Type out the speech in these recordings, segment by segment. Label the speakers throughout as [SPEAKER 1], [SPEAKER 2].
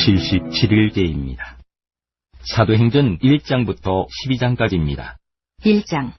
[SPEAKER 1] 77일째입니다. 사도행전 1장부터 12장까지입니다.
[SPEAKER 2] 1장.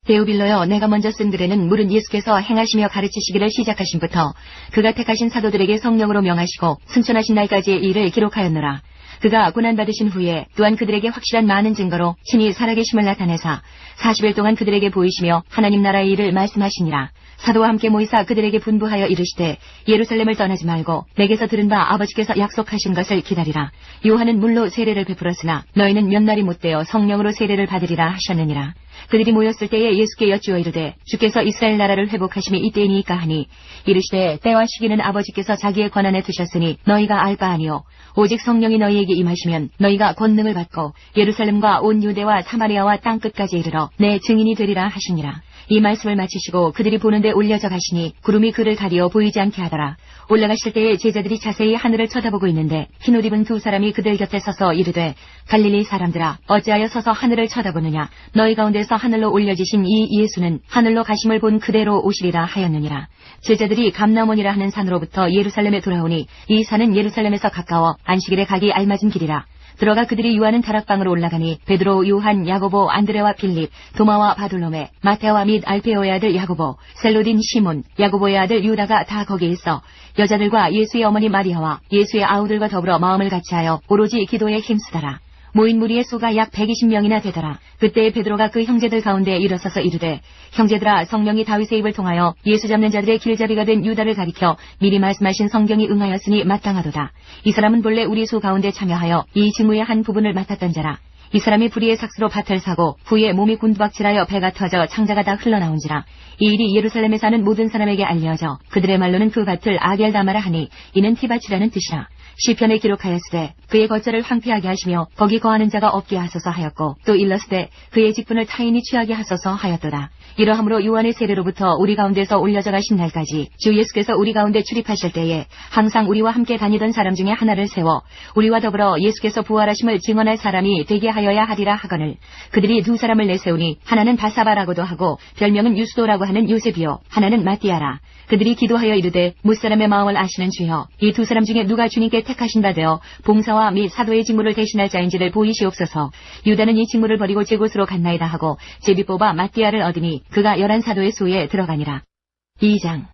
[SPEAKER 2] 데오빌로여, 내가 먼저 쓴 글에는 물은 예수께서 행하시며 가르치시기를 시작하신부터 그가 택하신 사도들에게 성령으로 명하시고 승천하신 날까지의 일을 기록하였노라. 그가 고난받으신 후에 또한 그들에게 확실한 많은 증거로 신이 살아계심을 나타내사 40일 동안 그들에게 보이시며 하나님 나라의 일을 말씀하시니라. 사도와 함께 모이사 그들에게 분부하여 이르시되 예루살렘을 떠나지 말고 내게서 들은 바 아버지께서 약속하신 것을 기다리라. 요한은 물로 세례를 베풀었으나 너희는 몇 날이 못되어 성령으로 세례를 받으리라 하셨느니라. 그들이 모였을 때에 예수께 여쭈어 이르되 주께서 이스라엘 나라를 회복하심이 이때이니까 하니 이르시되 때와 시기는 아버지께서 자기의 권한에 두셨으니 너희가 알 바 아니요 오직 성령이 너희에게 임하시면 너희가 권능을 받고 예루살렘과 온 유대와 사마리아와 땅끝까지 이르러 내 증인이 되리라 하시니라. 이 말씀을 마치시고 그들이 보는데 올려져 가시니 구름이 그를 가리어 보이지 않게 하더라. 올라가실 때에 제자들이 자세히 하늘을 쳐다보고 있는데 흰옷 입은 두 사람이 그들 곁에 서서 이르되 갈릴리 사람들아 어찌하여 서서 하늘을 쳐다보느냐. 너희 가운데서 하늘로 올려지신 이 예수는 하늘로 가심을 본 그대로 오시리라 하였느니라. 제자들이 감나몬이라 하는 산으로부터 예루살렘에 돌아오니 이 산은 예루살렘에서 가까워 안식일에 가기 알맞은 길이라. 들어가 그들이 유하는 다락방으로 올라가니 베드로, 요한, 야고보, 안드레와 빌립, 도마와 바돌로메, 마테와 및 알페오의 아들 야고보, 셀로딘 시몬, 야고보의 아들 유다가 다 거기에 있어 여자들과 예수의 어머니 마리아와 예수의 아우들과 더불어 마음을 같이하여 오로지 기도에 힘쓰더라. 모인 무리의 수가 약 120명이나 되더라. 그때 베드로가 그 형제들 가운데 일어서서 이르되 형제들아, 성령이 다윗의 입을 통하여 예수 잡는 자들의 길잡이가 된 유다를 가리켜 미리 말씀하신 성경이 응하였으니 마땅하도다. 이 사람은 본래 우리 수 가운데 참여하여 이 직무의 한 부분을 맡았던 자라. 이 사람이 불의의 삭스로 밭을 사고 후에 몸이 곤두박질하여 배가 터져 창자가 다 흘러나온지라. 이 일이 예루살렘에 사는 모든 사람에게 알려져 그들의 말로는 그 밭을 아겔다마라 하니 이는 티밭이라는 뜻이라. 시편에 기록하였으되 그의 거처를 황폐하게 하시며 거기 거하는 자가 없게 하소서 하였고 또 일렀으되 그의 직분을 타인이 취하게 하소서 하였도다. 이러함으로 요한의 세례로부터 우리 가운데서 올려져 가신 날까지 주 예수께서 우리 가운데 출입하실 때에 항상 우리와 함께 다니던 사람 중에 하나를 세워 우리와 더불어 예수께서 부활하심을 증언할 사람이 되게 하여야 하리라 하거늘 그들이 두 사람을 내세우니 하나는 바사바라고도 하고 별명은 유스도라고 하는 요셉이요 하나는 마띠아라. 그들이 기도하여 이르되 무사람의 마음을 아시는 주여 이 두 사람 중에 누가 주님께 택하신 바 되어 봉사와 및 사도의 직무를 대신할 자인지를 보이시옵소서. 유다는 이 직무를 버리고 제 곳으로 갔나이다 하고 제비 뽑아 마띠아를 얻으니 그가 11 사도의 수에 들어가니라. 2장.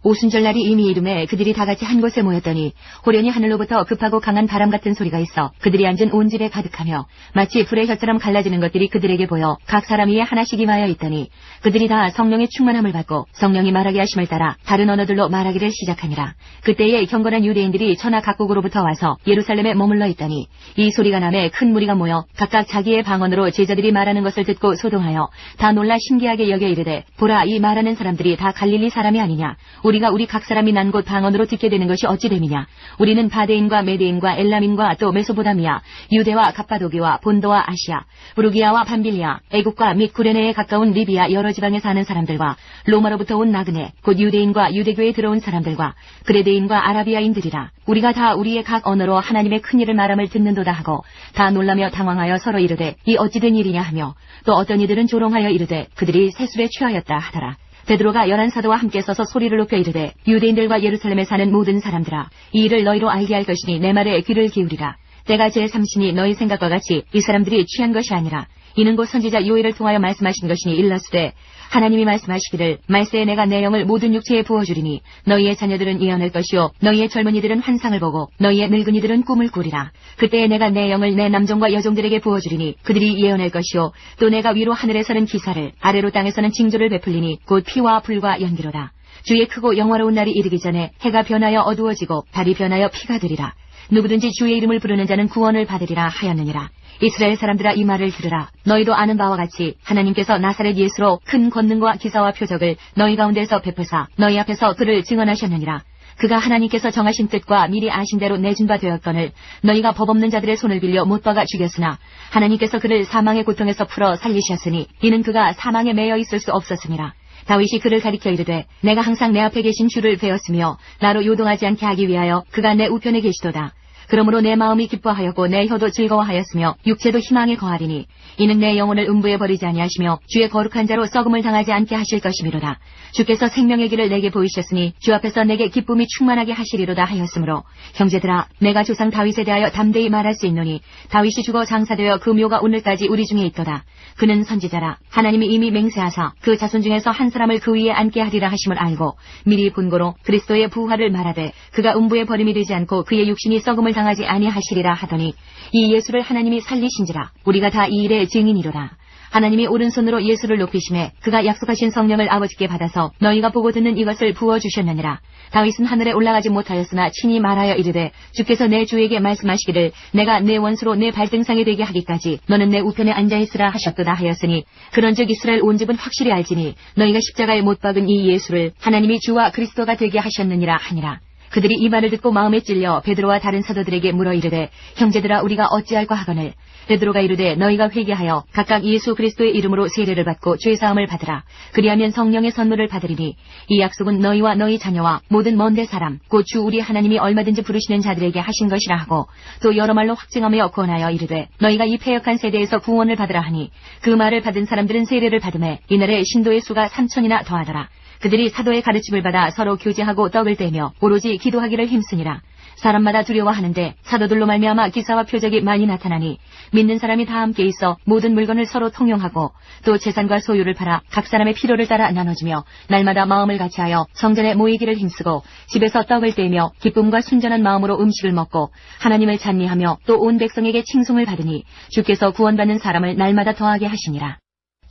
[SPEAKER 2] 오순절날이 이미 이름에 그들이 다같이 한 곳에 모였더니 호련히 하늘로부터 급하고 강한 바람 같은 소리가 있어 그들이 앉은 온 집에 가득하며 마치 불의 혀처럼 갈라지는 것들이 그들에게 보여 각 사람 위에 하나씩 임하여 있더니 그들이 다 성령의 충만함을 받고 성령이 말하게 하심을 따라 다른 언어들로 말하기를 시작하니라. 그때에 경건한 유대인들이 천하 각국으로부터 와서 예루살렘에 머물러 있더니 이 소리가 나매 큰 무리가 모여 각각 자기의 방언으로 제자들이 말하는 것을 듣고 소동하여 다 놀라 신기하게 여겨 이르되 보라, 이 말하는 사람들이 다 갈릴리 사람이 아니냐. 우리가 우리 각 사람이 난 곳 방언으로 듣게 되는 것이 어찌 됨이냐. 우리는 바데인과 메데인과 엘람인과 또 메소보다미아, 유대와 갑바도기와 본도와 아시아, 부르기아와 밤빌리아, 애국과 및 구레네에 가까운 리비아 여러 지방에 사는 사람들과 로마로부터 온 나그네 곧 유대인과 유대교에 들어온 사람들과 그레데인과 아라비아인들이라. 우리가 다 우리의 각 언어로 하나님의 큰 일을 말함을 듣는도다 하고 다 놀라며 당황하여 서로 이르되 이 어찌 된 일이냐 하며 또 어떤 이들은 조롱하여 이르되 그들이 세술에 취하였다 하더라. 베드로가 11 사도와 함께 서서 소리를 높여 이르되 유대인들과 예루살렘에 사는 모든 사람들아, 이 일을 너희로 알게 할 것이니 내 말에 귀를 기울이라. 때가 제3신이 너희 생각과 같이 이 사람들이 취한 것이 아니라 이는 곧 선지자 요엘을 통하여 말씀하신 것이니 일러스되 하나님이 말씀하시기를 말세에 내가 내 영을 모든 육체에 부어주리니 너희의 자녀들은 예언할 것이요 너희의 젊은이들은 환상을 보고 너희의 늙은이들은 꿈을 꾸리라. 그때에 내가 내 영을 내 남종과 여종들에게 부어주리니 그들이 예언할 것이요 또 내가 위로 하늘에서는 기사를 아래로 땅에서는 징조를 베풀리니 곧 피와 불과 연기로다. 주의 크고 영화로운 날이 이르기 전에 해가 변하여 어두워지고 달이 변하여 피가 되리라. 누구든지 주의 이름을 부르는 자는 구원을 받으리라 하였느니라. 이스라엘 사람들아, 이 말을 들으라. 너희도 아는 바와 같이 하나님께서 나사렛 예수로 큰 권능과 기사와 표적을 너희 가운데서 베푸사 너희 앞에서 그를 증언하셨느니라. 그가 하나님께서 정하신 뜻과 미리 아신 대로 내준 바 되었거늘 너희가 법 없는 자들의 손을 빌려 못 박아 죽였으나 하나님께서 그를 사망의 고통에서 풀어 살리셨으니 이는 그가 사망에 매여 있을 수 없었음이라. 다윗이 그를 가리켜 이르되 내가 항상 내 앞에 계신 주를 배웠으며 나로 요동하지 않게 하기 위하여 그가 내 우편에 계시도다. 그러므로 내 마음이 기뻐하였고 내 혀도 즐거워하였으며 육체도 희망에 거하리니 이는 내 영혼을 음부에 버리지 아니하시며 주의 거룩한 자로 썩음을 당하지 않게 하실 것이미로다. 주께서 생명의 길을 내게 보이셨으니 주 앞에서 내게 기쁨이 충만하게 하시리로다 하였으므로 형제들아 내가 조상 다윗에 대하여 담대히 말할 수 있노니 다윗이 죽어 장사되어 그 묘가 오늘까지 우리 중에 있도다. 그는 선지자라. 하나님이 이미 맹세하사 그 자손 중에서 한 사람을 그 위에 앉게 하리라 하심을 알고 미리 본고로 그리스도의 부활을 말하되 그가 음부에 버림이 되지 않고 그의 육신이 썩음을 당하지 아니하시리라 하더니 이 예수를 하나님이 살리신지라. 우리가 다 이 일의 증인이로라. 하나님이 오른손으로 예수를 높이심에 그가 약속하신 성령을 아버지께 받아서 너희가 보고 듣는 이것을 부어주셨느니라. 다윗은 하늘에 올라가지 못하였으나 친히 말하여 이르되 주께서 내 주에게 말씀하시기를 내가 내 원수로 내 발등상이 되게 하기까지 너는 내 우편에 앉아있으라 하셨도다 하였으니 그런즉 이스라엘 온 집은 확실히 알지니 너희가 십자가에 못 박은 이 예수를 하나님이 주와 그리스도가 되게 하셨느니라 하니라. 그들이 이 말을 듣고 마음에 찔려 베드로와 다른 사도들에게 물어 이르되 형제들아 우리가 어찌할까 하거늘 베드로가 이르되 너희가 회개하여 각각 예수 그리스도의 이름으로 세례를 받고 죄사함을 받으라. 그리하면 성령의 선물을 받으리니 이 약속은 너희와 너희 자녀와 모든 먼데 사람 곧 주 우리 하나님이 얼마든지 부르시는 자들에게 하신 것이라 하고 또 여러 말로 확증하며 권하여 이르되 너희가 이 패역한 세대에서 구원을 받으라 하니 그 말을 받은 사람들은 세례를 받음에 이날에 신도의 수가 3,000이나 더하더라. 그들이 사도의 가르침을 받아 서로 교제하고 떡을 떼며 오로지 기도하기를 힘쓰니라. 사람마다 두려워하는데 사도들로 말미암아 기사와 표적이 많이 나타나니 믿는 사람이 다 함께 있어 모든 물건을 서로 통용하고 또 재산과 소유를 팔아 각 사람의 필요를 따라 나눠주며 날마다 마음을 같이하여 성전에 모이기를 힘쓰고 집에서 떡을 떼며 기쁨과 순전한 마음으로 음식을 먹고 하나님을 찬미하며 또 온 백성에게 칭송을 받으니 주께서 구원받는 사람을 날마다 더하게 하시니라.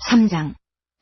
[SPEAKER 2] 3장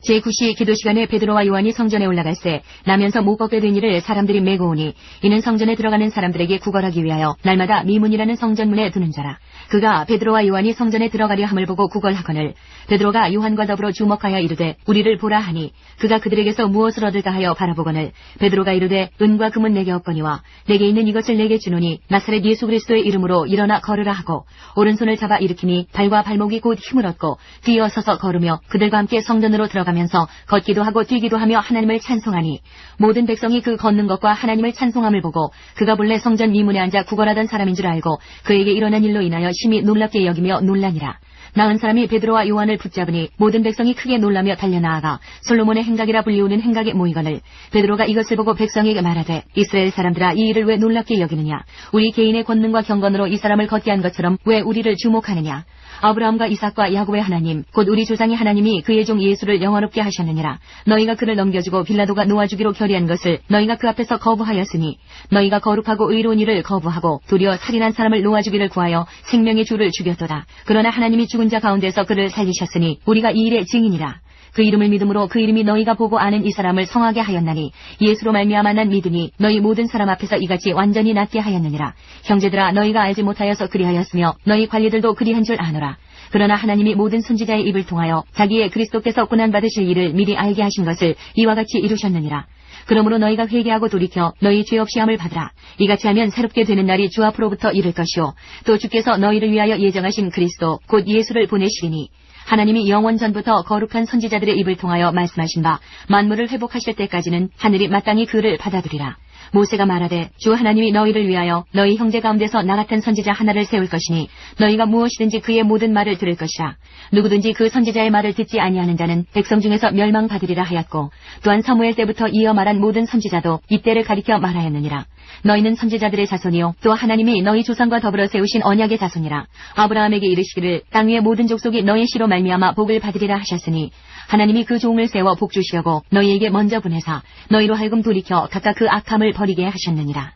[SPEAKER 2] 제9시 기도 시간에 베드로와 요한이 성전에 올라갈새 나면서 못 걷게 된 일을 사람들이 메고 오니 이는 성전에 들어가는 사람들에게 구걸하기 위하여 날마다 미문이라는 성전문에 두는 자라. 그가 베드로와 요한이 성전에 들어가려 함을 보고 구걸하거늘 베드로가 요한과 더불어 주목하여 이르되 우리를 보라 하니 그가 그들에게서 무엇을 얻을까 하여 바라보거늘 베드로가 이르되 은과 금은 내게 없거니와 내게 있는 이것을 내게 주노니 나사렛 예수 그리스도의 이름으로 일어나 걸으라 하고 오른손을 잡아 일으키니 발과 발목이 곧 힘을 얻고 뛰어 서서 걸으며 그들과 함께 성전으로 들어가면서 걷기도 하고 뛰기도 하며 하나님을 찬송하니 모든 백성이 그 걷는 것과 하나님을 찬송함을 보고 그가 본래 성전 미문에 앉아 구걸하던 사람인 줄 알고 그에게 일어난 일로 인하여 심히 놀랍게 여기며 놀라니라. 나은 사람이 베드로와 요한을 붙잡으니 모든 백성이 크게 놀라며 달려나아가 솔로몬의 행각이라 불리우는 행각에 모이거늘 베드로가 이것을 보고 백성에게 말하되 이스라엘 사람들아 이 일을 왜 놀랍게 여기느냐. 우리 개인의 권능과 경건으로 이 사람을 걷게 한 것처럼 왜 우리를 주목하느냐. 아브라함과 이삭과 야곱의 하나님 곧 우리 조상의 하나님이 그의 종 예수를 영화롭게 하셨느니라. 너희가 그를 넘겨주고 빌라도가 놓아주기로 결의한 것을 너희가 그 앞에서 거부하였으니 너희가 거룩하고 의로운 일을 거부하고 도리어 살인한 사람을 놓아주기를 구하여 생명의 주를 죽였도다. 그러나 하나님이 죽은 자 가운데서 그를 살리셨으니 우리가 이 일의 증인이라. 그 이름을 믿음으로 그 이름이 너희가 보고 아는 이 사람을 성하게 하였나니 예수로 말미암아 난 믿으니 너희 모든 사람 앞에서 이같이 완전히 낫게 하였느니라. 형제들아 너희가 알지 못하여서 그리하였으며 너희 관리들도 그리한 줄 아노라. 그러나 하나님이 모든 선지자의 입을 통하여 자기의 그리스도께서 고난받으실 일을 미리 알게 하신 것을 이와 같이 이루셨느니라. 그러므로 너희가 회개하고 돌이켜 너희 죄 없이 함을 받으라. 이같이 하면 새롭게 되는 날이 주 앞으로부터 이를 것이요 또 주께서 너희를 위하여 예정하신 그리스도 곧 예수를 보내시리니 하나님이 영원 전부터 거룩한 선지자들의 입을 통하여 말씀하신 바 만물을 회복하실 때까지는 하늘이 마땅히 그를 받아들이라. 모세가 말하되 주 하나님이 너희를 위하여 너희 형제 가운데서 나 같은 선지자 하나를 세울 것이니 너희가 무엇이든지 그의 모든 말을 들을 것이라. 누구든지 그 선지자의 말을 듣지 아니하는 자는 백성 중에서 멸망받으리라 하였고 또한 사무엘 때부터 이어 말한 모든 선지자도 이때를 가리켜 말하였느니라. 너희는 선지자들의 자손이요 또 하나님이 너희 조상과 더불어 세우신 언약의 자손이라. 아브라함에게 이르시기를 땅 위의 모든 족속이 너희 씨로 말미암아 복을 받으리라 하셨으니 하나님이 그 종을 세워 복 주시려고 너희에게 먼저 보내사 너희로 하여금 돌이켜 각각 그 악함을 버리게 하셨느니라.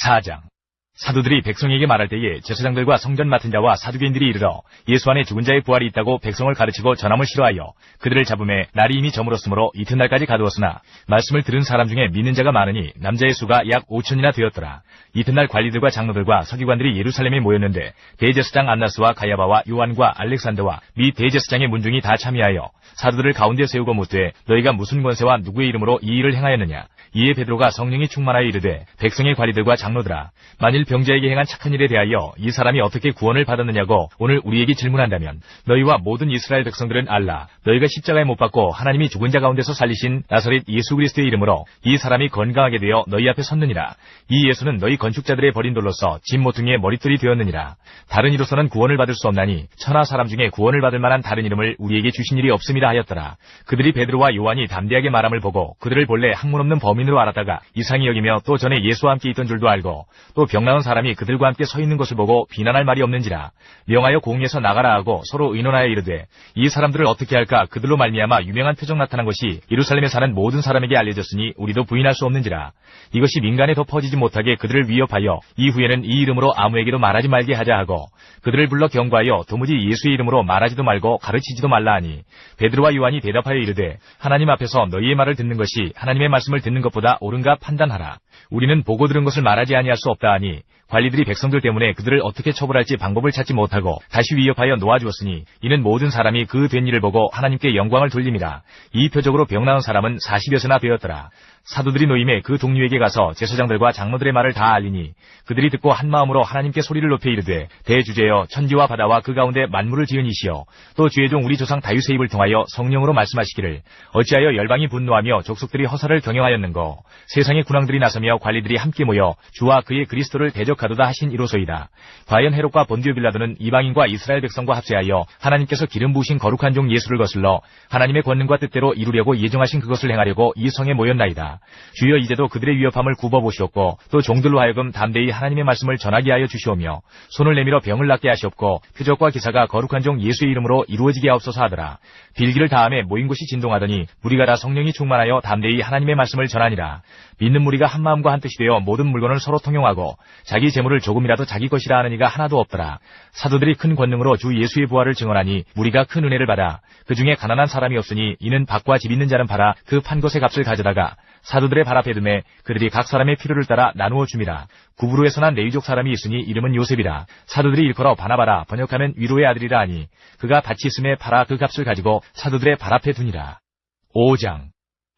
[SPEAKER 3] 4장 사도들이 백성에게 말할 때에 제사장들과 성전 맡은 자와 사두개인들이 이르러 예수 안에 죽은 자의 부활이 있다고 백성을 가르치고 전함을 싫어하여 그들을 잡음에 날이 이미 저물었으므로 이튿날까지 가두었으나 말씀을 들은 사람 중에 믿는 자가 많으니 남자의 수가 약 5,000이나 되었더라. 이튿날 관리들과 장로들과 서기관들이 예루살렘에 모였는데 대제사장 안나스와 가야바와 요한과 알렉산더와 미 대제사장의 문중이 다 참여하여 사도들을 가운데 세우고 묻되 너희가 무슨 권세와 누구의 이름으로 이 일을 행하였느냐. 이에 베드로가 성령이 충만하여 이르되 백성의 관리들과 장로들아 만일 만일 병자에게 행한 착한 일에 대하여 이 사람이 어떻게 구원을 받았느냐고 오늘 우리에게 질문한다면 너희와 모든 이스라엘 백성들은 알라. 너희가 십자가에 못 박고 하나님이 죽은 자 가운데서 살리신 나사렛 예수 그리스도의 이름으로 이 사람이 건강하게 되어 너희 앞에 섰느니라. 이 예수는 너희 건축자들의 버린 돌로서 집 모퉁이의 머릿돌이 되었느니라. 다른 이로서는 구원을 받을 수 없나니 천하 사람 중에 구원을 받을 만한 다른 이름을 우리에게 주신 일이 없음이라 하였더라. 그들이 베드로와 요한이 담대하게 말함을 보고 그들을 본래 학문 없는 범인으로 알았다가 이상히 여기며 또 전에 예수와 함께 있던 줄도 알고 또 병 나은 사람이 그들과 함께 서 있는 것을 보고 비난할 말이 없는지라. 명하여 공의에서 나가라 하고 서로 의논하여 이르되 이 사람들을 어떻게 할까. 그들로 말미암아 유명한 표적 나타난 것이 예루살렘에 사는 모든 사람에게 알려졌으니 우리도 부인할 수 없는지라. 이것이 민간에 더 퍼지지 못하게 그들을 위협하여 이후에는 이 이름으로 아무에게도 말하지 말게 하자 하고 그들을 불러 경고하여 도무지 예수의 이름으로 말하지도 말고 가르치지도 말라 하니 베드로와 요한이 대답하여 이르되 하나님 앞에서 너희의 말을 듣는 것이 하나님의 말씀을 듣는 것보다 옳은가 판단하라. 우리는 보고 들은 것을 말하지 아니할 수 없다 하니 관리들이 백성들 때문에 그들을 어떻게 처벌할지 방법을 찾지 못하고 다시 위협하여 놓아주었으니 이는 모든 사람이 그 된 일을 보고 하나님께 영광을 돌림이라. 이 표적으로 병 나은 사람은 40여세나 되었더라. 사도들이 노임에 그 동료에게 가서 제사장들과 장로들의 말을 다 알리니 그들이 듣고 한 마음으로 하나님께 소리를 높여 이르되 대주제여 천지와 바다와 그 가운데 만물을 지은 이시여 또 주의 종 우리 조상 다윗의 입을 통하여 성령으로 말씀하시기를 어찌하여 열방이 분노하며 족속들이 허사를 경영하였는고 세상의 군왕들이 나서며 관리들이 함께 모여 주와 그의 그리스도를 대적하도다 하신 이로소이다. 과연 헤롯과 본디오 빌라도는 이방인과 이스라엘 백성과 합세하여 하나님께서 기름 부으신 거룩한 종 예수를 거슬러 하나님의 권능과 뜻대로 이루려고 예정하신 그것을 행하려고 이 성에 모였나이다. 주여 이제도 그들의 위협함을 굽어보시옵고 또 종들로 하여금 담대히 하나님의 말씀을 전하게 하여 주시오며 손을 내밀어 병을 낫게 하시옵고 표적과 기사가 거룩한 종 예수의 이름으로 이루어지게 하옵소서 하더라. 빌기를 다함에 모인 곳이 진동하더니 무리가 다 성령이 충만하여 담대히 하나님의 말씀을 전하니라. 믿는 무리가 한 마음과 한 뜻이 되어 모든 물건을 서로 통용하고 자기 재물을 조금이라도 자기 것이라 하는 이가 하나도 없더라. 사도들이 큰 권능으로 주 예수의 부활을 증언하니 무리가 큰 은혜를 받아 그 중에 가난한 사람이 없으니 이는 밭과 집 있는 자는 팔아 그 판 것의 값을 가져다가 사도들의 발 앞에 두매 그들이 각 사람의 필요를 따라 나누어 줌이라. 구브로에서 난 레위족 사람이 있으니 이름은 요셉이라. 사도들이 일컬어 바나바라 번역하면 위로의 아들이라 하니 그가 밭이 있음에 팔아 그 값을 가지고 사도들의 발 앞에 두니라. 5장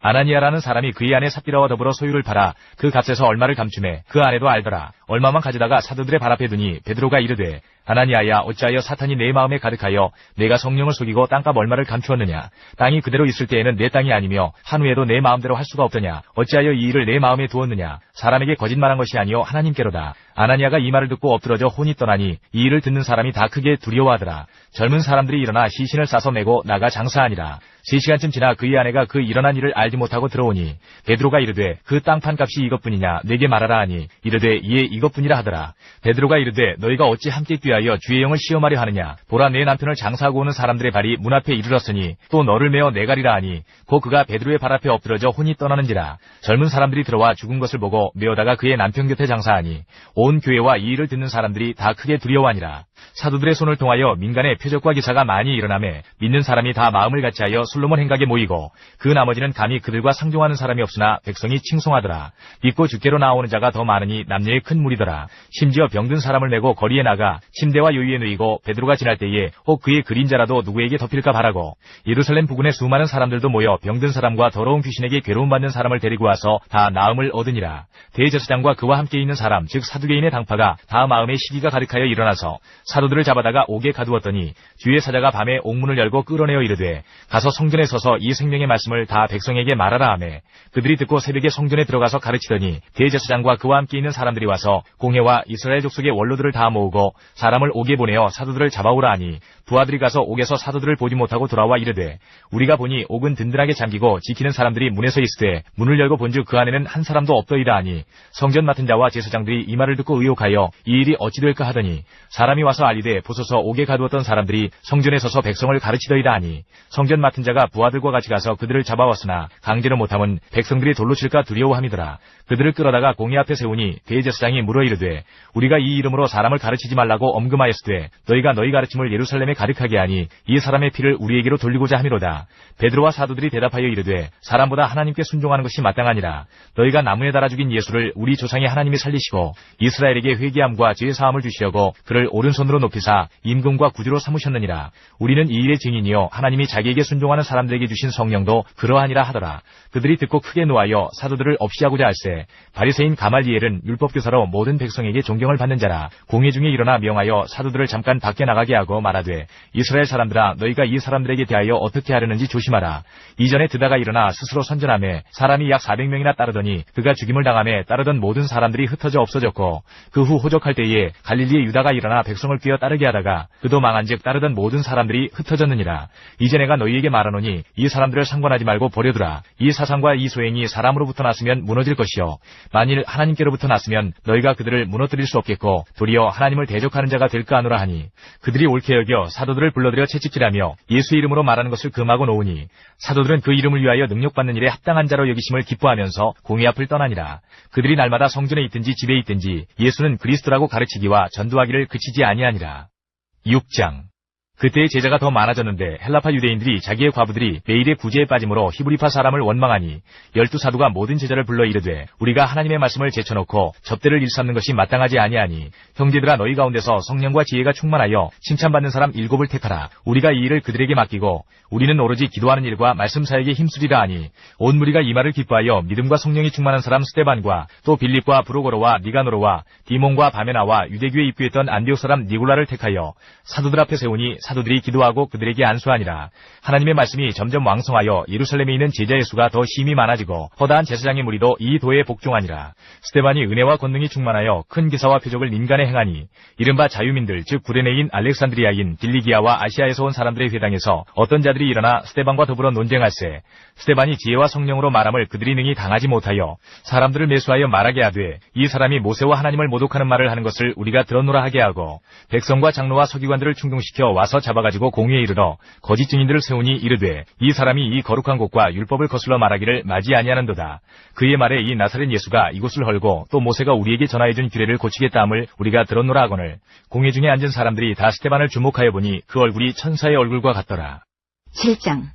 [SPEAKER 3] 아나니아라는 사람이 그의 아내 삽비라와 더불어 소유를 팔아 그 값에서 얼마를 감추매 그 아내도 알더라. 얼마만 가져다가 사도들의 발 앞에 두니 베드로가 이르되 아나니아야 어찌하여 사탄이 내 마음에 가득하여 내가 성령을 속이고 땅값 얼마를 감추었느냐. 땅이 그대로 있을 때에는 내 땅이 아니며 한후에도 내 마음대로 할 수가 없더냐. 어찌하여 이 일을 내 마음에 두었느냐. 사람에게 거짓말한 것이 아니요 하나님께로다. 아나니아가 이 말을 듣고 엎드러져 혼이 떠나니 이 일을 듣는 사람이 다 크게 두려워하더라. 젊은 사람들이 일어나 시신을 싸서 메고 나가 장사하니라. 3시간쯤 지나 그의 아내가 그 일어난 일을 알지 못하고 들어오니 베드로가 이르되 그 땅판 값이 이것뿐이냐 내게 말하라 하니 이르되 이에 이것뿐이라 하더라. 베드로가 이르되 너희가 어찌 함께 귀하여 주의 영을 시험하려 하느냐. 보라 내 남편을 장사하고 오는 사람들의 발이 문 앞에 이르렀으니 또 너를 메어 내가리라 하니 곧 그가 베드로의 발 앞에 엎드러져 혼이 떠나는지라. 젊은 사람들이 들어와 죽은 것을 보고 메어다가 그의 남편 곁에 장사하니 온 교회와 이 일을 듣는 사람들이 다 크게 두려워하니라. 사도들의 손을 통하여 민간의 표적과 기사가 많이 일어나매 믿는 사람이 다 마음을 같이하여 솔로몬 행각에 모이고 그 나머지는 감히 그들과 상종하는 사람이 없으나 백성이 칭송하더라. 믿고 주께로 나오는 자가 더 많으니 남녀의 큰 무리더라. 심지어 병든 사람을 메고 거리에 나가 침대와 요위에 누이고 베드로가 지날 때에 혹 그의 그림자라도 누구에게 덮일까 바라고 예루살렘 부근의 수많은 사람들도 모여 병든 사람과 더러운 귀신에게 괴로움받는 사람을 데리고 와서 다 나음을 얻으니라. 대제사장과 그와 함께 있는 사람 즉 사두개인의 당파가 다 마음에 시기가 가득하여 일어나서 사도들을 잡아다가 옥에 가두었더니 주의 사자가 밤에 옥문을 열고 끌어내어 이르되 가서 성전에 서서 이 생명의 말씀을 다 백성에게 말하라 하매 그들이 듣고 새벽에 성전에 들어가서 가르치더니 대제사장과 그와 함께 있는 사람들이 와서 공회와 이스라엘 족속의 원로들을 다 모으고 사람을 옥에 보내어 사도들을 잡아오라 하니 부하들이 가서 옥에서 사도들을 보지 못하고 돌아와 이르되 우리가 보니 옥은 든든하게 잠기고 지키는 사람들이 문에 서 있으되 문을 열고 본즉 그 안에는 한 사람도 없더이다 하니 성전 맡은 자와 제사장들이 이 말을 듣고 의혹하여 이 일이 어찌 될까 하더니 사람이 와서 알리되 보소서 옥에 가두었던 사람들이 성전에 서서 백성을 가르치더이다 하니 성전 맡은 자가 부하들과 같이 가서 그들을 잡아왔으나 강제로 못함은 백성들이 돌로 칠까 두려워함이더라. 그들을 끌어다가 공회 앞에 세우니 대제사장이 물어 이르되 우리가 이 이름으로 사람을 가르치지 말라고 엄금하였으되 너희가 너희 가르침을 예루살렘에 가득하게 하니 이 사람의 피를 우리에게로 돌리고자 함이로다. 베드로와 사도들이 대답하여 이르되 사람보다 하나님께 순종하는 것이 마땅하니라. 너희가 나무에 달아 죽인 예수를 우리 조상의 하나님이 살리시고 이스라엘에게 회개함과 죄 사함을 주시려고 그를 오른손으로 산으로 높이사 임금과 구주로 삼으셨느니라. 우리는 이 일의 증인이요 하나님이 자기에게 순종하는 사람들에게 주신 성령도 그러하니라 하더라. 그들이 듣고 크게 노하여 사도들을 없이하고자 할세 바리새인 가말리엘은 율법교사로 모든 백성에게 존경을 받는 자라. 공회 중에 일어나 명하여 사도들을 잠깐 밖에 나가게 하고 말하되 이스라엘 사람들아 너희가 이 사람들에게 대하여 어떻게 하려는지 조심하라. 이전에 드다가 일어나 스스로 선전하매 사람이 약 400명이나 따르더니 그가 죽임을 당하매 따르던 모든 사람들이 흩어져 없어졌고 그 후 호적할 때에 갈릴리의 유다가 일어나 백성을 끼어 따르게 하다가 그도 망한즉 따르던 모든 사람들이 흩어졌느니라. 이제 내가 너희에게 말하노니 이 사람들을 상관하지 말고 버려두라. 이 사상과 이 소행이 사람으로부터 났으면 무너질 것이요 만일 하나님께로부터 났으면 너희가 그들을 무너뜨릴 수 없겠고 도리어 하나님을 대적하는 자가 될까 하노라 하니 그들이 옳게 여겨 사도들을 불러들여 채찍질하며 예수의 이름으로 말하는 것을 금하고 놓으니 사도들은 그 이름을 위하여 능력받는 일에 합당한 자로 여기심을 기뻐하면서 공회 앞을 떠나니라. 그들이 날마다 성전에 있든지 집에 있든지 예수는 그리스도라고 가르치기와 전도하기를 그치지 아니하니라. 6장. 그때의 제자가 더 많아졌는데 헬라파 유대인들이 자기의 과부들이 매일의 구제에 빠짐으로 히브리파 사람을 원망하니 12사도가 모든 제자를 불러 이르되 우리가 하나님의 말씀을 제쳐놓고 접대를 일삼는 것이 마땅하지 아니하니 형제들아 너희 가운데서 성령과 지혜가 충만하여 칭찬받는 사람 7을 택하라. 우리가 이 일을 그들에게 맡기고 우리는 오로지 기도하는 일과 말씀 사역에 힘쓰리라 하니 온 무리가 이 말을 기뻐하여 믿음과 성령이 충만한 사람 스데반과 또 빌립과 브로고로와 니가노로와 디몬과 바메나와 유대교에 입교했던 안디옥 사람 니골라를 택하여 사도들 앞에 세우니 사도들이 기도하고 그들에게 안수하니라. 하나님의 말씀이 점점 왕성하여 예루살렘에 있는 제자의 수가 더 심히 많아지고 허다한 제사장의 무리도 이 도에 복종하니라. 스데반이 은혜와 권능이 충만하여 큰 기사와 표적을 민간에 행하니 이른바 자유민들 즉 구레네인 알렉산드리아인 빌리기아와 아시아에서 온 사람들의 회당에서 어떤 자들이 일어나 스데반과 더불어 논쟁할세 스데반이 지혜와 성령으로 말함을 그들이 능히 당하지 못하여 사람들을 매수하여 말하게 하되 이 사람이 모세와 하나님을 모독하는 말을 하는 것을 우리가 들었노라 하게 하고 백성과 장로와 서기관들을 충동시켜 와서 잡아가지고 공회에 이르러 거짓 증인들을 세우니 이르되 이 사람이 이 거룩한 곳과 율법을 거슬러 말하기를 마지 아니하는도다. 그의 말에 이 나사렛 예수가 이곳을 헐고 또 모세가 우리에게 전하여준 규례를 고치겠다 함을 우리가 들었노라 하거늘 공회 중에 앉은 사람들이 다 스데반을 주목하여 보니 그 얼굴이 천사의 얼굴과 같더라.
[SPEAKER 2] 7장.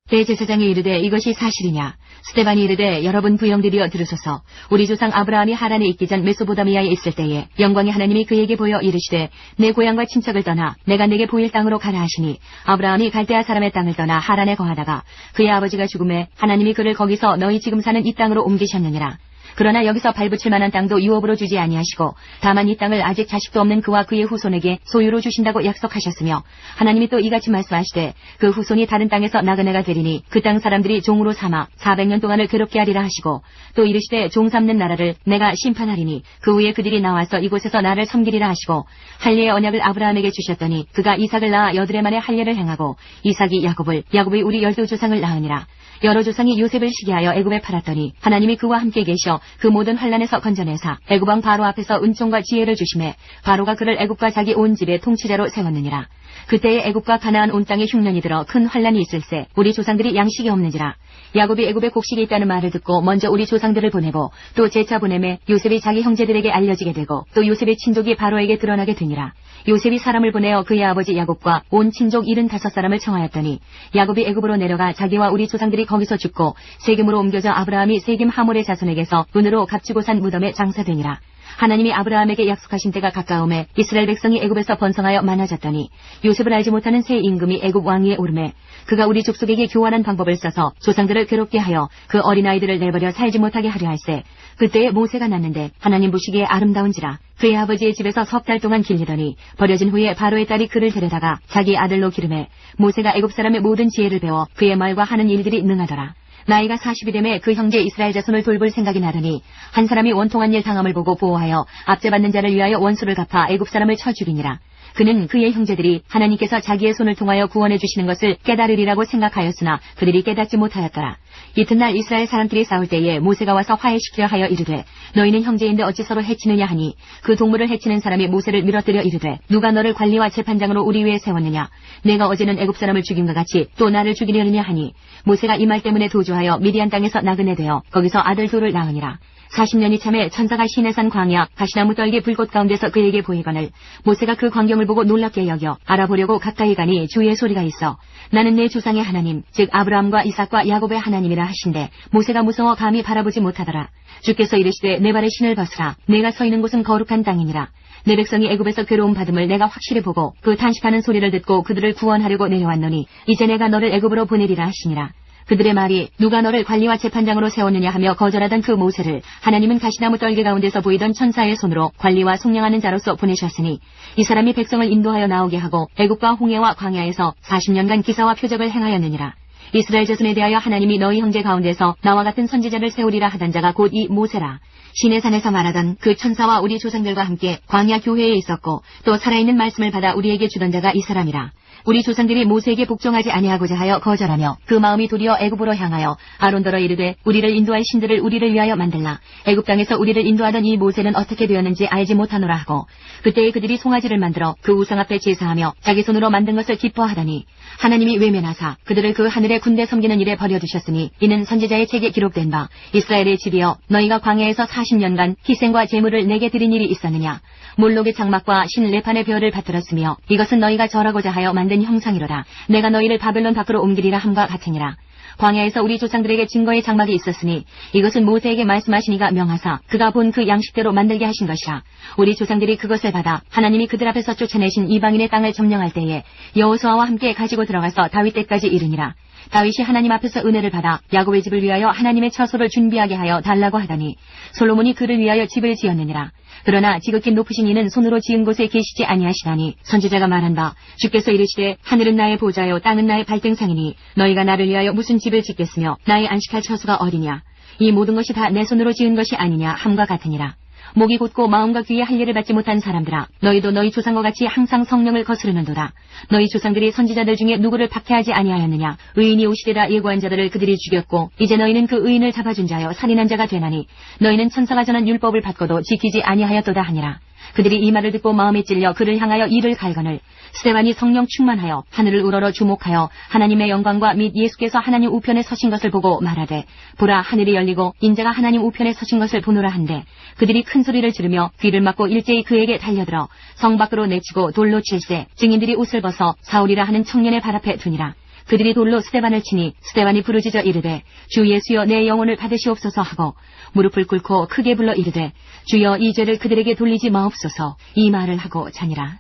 [SPEAKER 2] 대제사장이 이르되 이것이 사실이냐? 스데반이 이르되 여러분 부형들이여 들으소서. 우리 조상 아브라함이 하란에 있기 전 메소포다미아에 있을 때에 영광의 하나님이 그에게 보여 이르시되 내 고향과 친척을 떠나 내가 내게 보일 땅으로 가라 하시니 아브라함이 갈대아 사람의 땅을 떠나 하란에 거하다가 그의 아버지가 죽음에 하나님이 그를 거기서 너희 지금 사는 이 땅으로 옮기셨느니라. 그러나 여기서 발붙일 만한 땅도 유업으로 주지 아니하시고 다만 이 땅을 아직 자식도 없는 그와 그의 후손에게 소유로 주신다고 약속하셨으며 하나님이 또 이같이 말씀하시되 그 후손이 다른 땅에서 나그네가 되리니 그 땅 사람들이 종으로 삼아 400년 동안을 괴롭게 하리라 하시고 또 이르시되 종 삼는 나라를 내가 심판하리니 그 후에 그들이 나와서 이곳에서 나를 섬기리라 하시고 할례의 언약을 아브라함에게 주셨더니 그가 이삭을 낳아 여드레 만에 할례를 행하고 이삭이 야곱을 야곱이 우리 12조상을 낳으니라. 여러 조상이 요셉을 시기하여 애굽에 팔았더니 하나님이 그와 함께 계셔 그 모든 환난에서 건져내사 애굽 왕 바로 앞에서 은총과 지혜를 주심에 바로가 그를 애굽과 자기 온 집의 통치자로 세웠느니라. 그때에 애굽과 가나안 온 땅에 흉년이 들어 큰 환난이 있을세 우리 조상들이 양식이 없는지라. 야곱이 애굽에 곡식이 있다는 말을 듣고 먼저 우리 조상들을 보내고 또 제차 보내매 요셉이 자기 형제들에게 알려지게 되고 또 요셉의 친족이 바로에게 드러나게 되니라. 요셉이 사람을 보내어 그의 아버지 야곱과 온 친족 75사람을 청하였더니 야곱이 애굽으로 내려가 자기와 우리 조상들이 거기서 죽고 세겜으로 옮겨져 아브라함이 세겜 하몰의 자손에게서 은으로 값지고 산 무덤에 장사되니라. 하나님이 아브라함에게 약속하신 때가 가까움에 이스라엘 백성이 애굽에서 번성하여 많아졌더니 요셉을 알지 못하는 새 임금이 애굽 왕위에 오르매 그가 우리 족속에게 교환한 방법을 써서 조상들을 괴롭게 하여 그 어린아이들을 내버려 살지 못하게 하려 할세 그때에 모세가 났는데 하나님 보시기에 아름다운지라. 그의 아버지의 집에서 석 달 동안 길리더니 버려진 후에 바로의 딸이 그를 데려다가 자기 아들로 기르매 모세가 애굽 사람의 모든 지혜를 배워 그의 말과 하는 일들이 능하더라. 나이가 40이 되매 그 형제 이스라엘 자손을 돌볼 생각이 나더니 한 사람이 원통한 일 당함을 보고 보호하여 압제받는 자를 위하여 원수를 갚아 애굽 사람을 쳐 죽이니라. 그는 그의 형제들이 하나님께서 자기의 손을 통하여 구원해 주시는 것을 깨달으리라고 생각하였으나 그들이 깨닫지 못하였더라. 이튿날 이스라엘 사람들이 싸울 때에 모세가 와서 화해시키려 하여 이르되 너희는 형제인데 어찌 서로 해치느냐 하니 그 동물을 해치는 사람이 모세를 밀어뜨려 이르되 누가 너를 관리와 재판장으로 우리 위에 세웠느냐. 내가 어제는 애굽 사람을 죽임과 같이 또 나를 죽이려느냐 하니 모세가 이 말 때문에 도주하여 미디안 땅에서 나그네 되어 거기서 아들 둘을 낳으니라. 40년이 참에 천사가 시내산 광야 가시나무 떨기 불꽃 가운데서 그에게 보이거늘 모세가 그 광경을 백성을 보고 놀랍게 여겨 알아보려고 가까이 가니 주의 소리가 있어 나는 내 조상의 하나님 즉 아브라함과 이삭과 야곱의 하나님이라 하신대 모세가 무서워 감히 바라보지 못하더라. 주께서 이르시되 내 발에 신을 벗으라. 내가 서 있는 곳은 거룩한 땅이니라. 내 백성이 애굽에서 괴로움 받음을 내가 확실히 보고 그 탄식하는 소리를 듣고 그들을 구원하려고 내려왔노니 이제 내가 너를 애굽으로 보내리라 하시니라. 그들의 말이 누가 너를 관리와 재판장으로 세웠느냐 하며 거절하던 그 모세를 하나님은 가시나무 떨기 가운데서 보이던 천사의 손으로 관리와 속량하는 자로서 보내셨으니 이 사람이 백성을 인도하여 나오게 하고 애굽과 홍해와 광야에서 40년간 기사와 표적을 행하였느니라. 이스라엘 자손에 대하여 하나님이 너희 형제 가운데서 나와 같은 선지자를 세우리라 하던 자가 곧 이 모세라. 시내산에서 말하던 그 천사와 우리 조상들과 함께 광야 교회에 있었고 또 살아있는 말씀을 받아 우리에게 주던 자가 이 사람이라. 우리 조상들이 모세에게 복종하지 아니하고자 하여 거절하며 그 마음이 도리어 애굽으로 향하여 아론더러 이르되 우리를 인도할 신들을 우리를 위하여 만들라. 애굽 땅에서 우리를 인도하던 이 모세는 어떻게 되었는지 알지 못하노라 하고 그때에 그들이 송아지를 만들어 그 우상 앞에 제사하며 자기 손으로 만든 것을 기뻐하더니 하나님이 외면하사 그들을 그 하늘의 군대 섬기는 일에 버려두셨으니 이는 선지자의 책에 기록된 바 이스라엘의 집이여 너희가 광야에서 40년간 희생과 제물을 내게 드린 일이 있었느냐. 몰록의 장막과 신 레판의 벼를 받들었으며 이것은 너희가 절하고자 하여 만든 형상이로다. 내가 너희를 바벨론 밖으로 옮기리라 함과 같으니라. 광야에서 우리 조상들에게 증거의 장막이 있었으니 이것은 모세에게 말씀하시니가 명하사 그가 본 그 양식대로 만들게 하신 것이라. 우리 조상들이 그것을 받아 하나님이 그들 앞에서 쫓아내신 이방인의 땅을 점령할 때에 여호수아와 함께 가지고 들어가서 다윗 때까지 이르니라. 다윗이 하나님 앞에서 은혜를 받아 야곱의 집을 위하여 하나님의 처소를 준비하게 하여 달라고 하더니 솔로몬이 그를 위하여 집을 지었느니라. 그러나 지극히 높으신 이는 손으로 지은 곳에 계시지 아니하시나니 선지자가 말한 바 주께서 이르시되 하늘은 나의 보좌요 땅은 나의 발등상이니 너희가 나를 위하여 무슨 집을 짓겠으며 나의 안식할 처소가 어디냐. 이 모든 것이 다 내 손으로 지은 것이 아니냐 함과 같으니라. 목이 곧고 마음과 귀에 할례를 받지 못한 사람들아 너희도 너희 조상과 같이 항상 성령을 거스르는도다. 너희 조상들이 선지자들 중에 누구를 박해하지 아니하였느냐. 의인이 오시리라 예고한 자들을 그들이 죽였고 이제 너희는 그 의인을 잡아준 자여 살인한 자가 되나니 너희는 천사가 전한 율법을 받고도 지키지 아니하였도다 하니라. 그들이 이 말을 듣고 마음에 찔려 그를 향하여 이를 갈거늘 스데반이 성령 충만하여 하늘을 우러러 주목하여 하나님의 영광과 및 예수께서 하나님 우편에 서신 것을 보고 말하되 보라 하늘이 열리고 인자가 하나님 우편에 서신 것을 보노라 한데 그들이 큰 소리를 지르며 귀를 막고 일제히 그에게 달려들어 성 밖으로 내치고 돌로 칠세 증인들이 옷을 벗어 사울이라 하는 청년의 발 앞에 두니라. 그들이 돌로 스데반을 치니 스데반이 부르짖어 이르되 주 예수여 내 영혼을 받으시옵소서 하고 무릎을 꿇고 크게 불러 이르되 주여 이 죄를 그들에게 돌리지 마옵소서 이 말을 하고 자니라.